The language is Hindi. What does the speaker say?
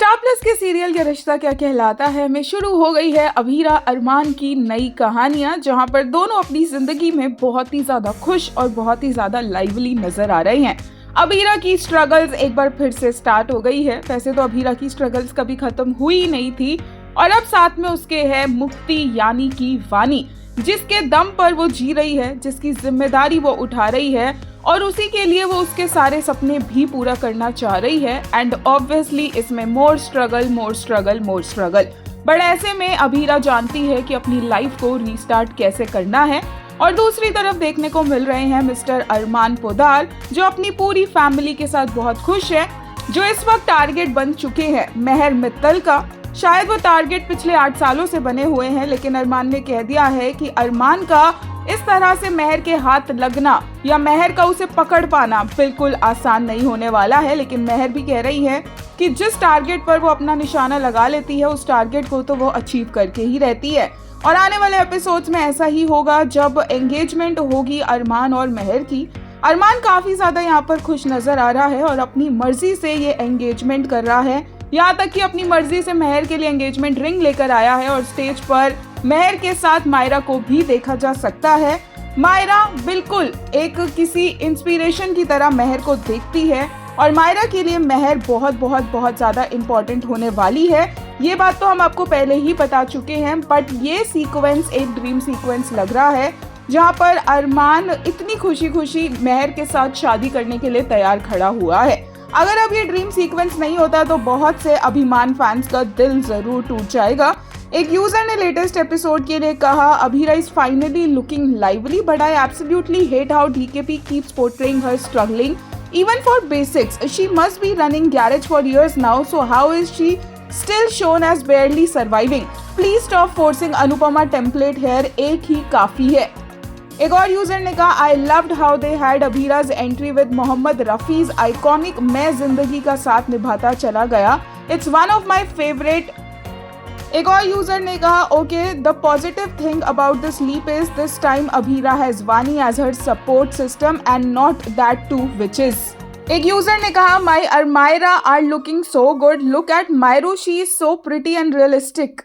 स्टार प्लस के सीरियल ये रिश्ता क्या कहलाता है में शुरू हो गई है अभीरा अरमान की नई कहानियां, जहां पर दोनों अपनी जिंदगी में बहुत ही ज्यादा खुश और बहुत ही ज्यादा लाइवली नजर आ रहे हैं। अभीरा की स्ट्रगल्स एक बार फिर से स्टार्ट हो गई है। वैसे तो अभीरा की स्ट्रगल्स कभी खत्म हुई ही नहीं थी और अब साथ में उसके है मुक्ति यानी कि वानी, जिसके दम पर वो जी रही है, जिसकी जिम्मेदारी वो उठा रही है और उसी के लिए वो उसके सारे सपने भी पूरा करना चाह रही है। एंड ऑब्वियसली इसमें मोर स्ट्रगल। बट ऐसे में अभीरा जानती है कि अपनी लाइफ को रीस्टार्ट कैसे करना है। और दूसरी तरफ देखने को मिल रहे हैं मिस्टर अरमान पोदार, जो अपनी पूरी फैमिली के साथ बहुत खुश है, जो इस वक्त टारगेट बन चुके हैं महर मित्तल का। शायद वो टारगेट पिछले 8 सालों से बने हुए हैं, लेकिन अरमान ने कह दिया है कि अरमान का इस तरह से महर के हाथ लगना या महर का उसे पकड़ पाना बिल्कुल आसान नहीं होने वाला है। लेकिन महर भी कह रही है कि जिस टारगेट पर वो अपना निशाना लगा लेती है, उस टारगेट को तो वो अचीव करके ही रहती है। और आने वाले एपिसोड्स में ऐसा ही होगा जब एंगेजमेंट होगी अरमान और महर की। अरमान काफी ज्यादा यहाँ पर खुश नजर आ रहा है और अपनी मर्जी से ये एंगेजमेंट कर रहा है, यहाँ तक कि अपनी मर्जी से महर के लिए एंगेजमेंट रिंग लेकर आया है। और स्टेज पर महर के साथ मायरा को भी देखा जा सकता है। मायरा बिल्कुल एक किसी इंस्पिरेशन की तरह महर को देखती है और मायरा के लिए महर बहुत ज्यादा इम्पोर्टेंट होने वाली है। ये बात तो हम आपको पहले ही बता चुके हैं, बट ये सीक्वेंस एक ड्रीम सीक्वेंस लग रहा है, जहाँ पर अरमान इतनी खुशी महर के साथ शादी करने के लिए तैयार खड़ा हुआ है। अगर अब ये ड्रीम सीक्वेंस नहीं होता तो बहुत से अभिमान फैंस का दिल जरूर टूट जाएगा। एक यूजर ने लेटेस्ट एपिसोड के लिए कहा, Abhira is finally looking lively but I absolutely hate how DKP keeps portraying her struggling even for basics. She must be running garage for years now, so how is she still shown as barely surviving? Please stop forcing Anupama template here, एक ही काफी है। एक और यूजर ने कहा, I loved how they had Abhira's entry with Mohammed Rafi's iconic मैं जिंदगी का साथ निभाता चला गया। It's one of my favorite। एक और यूजर ने कहा, okay the positive thing about this leap is this time Abhira has Vani as her support system and not that two witches. एक यूजर ने कहा, my Armaira are looking so good, look at Mairu, she is so pretty and realistic.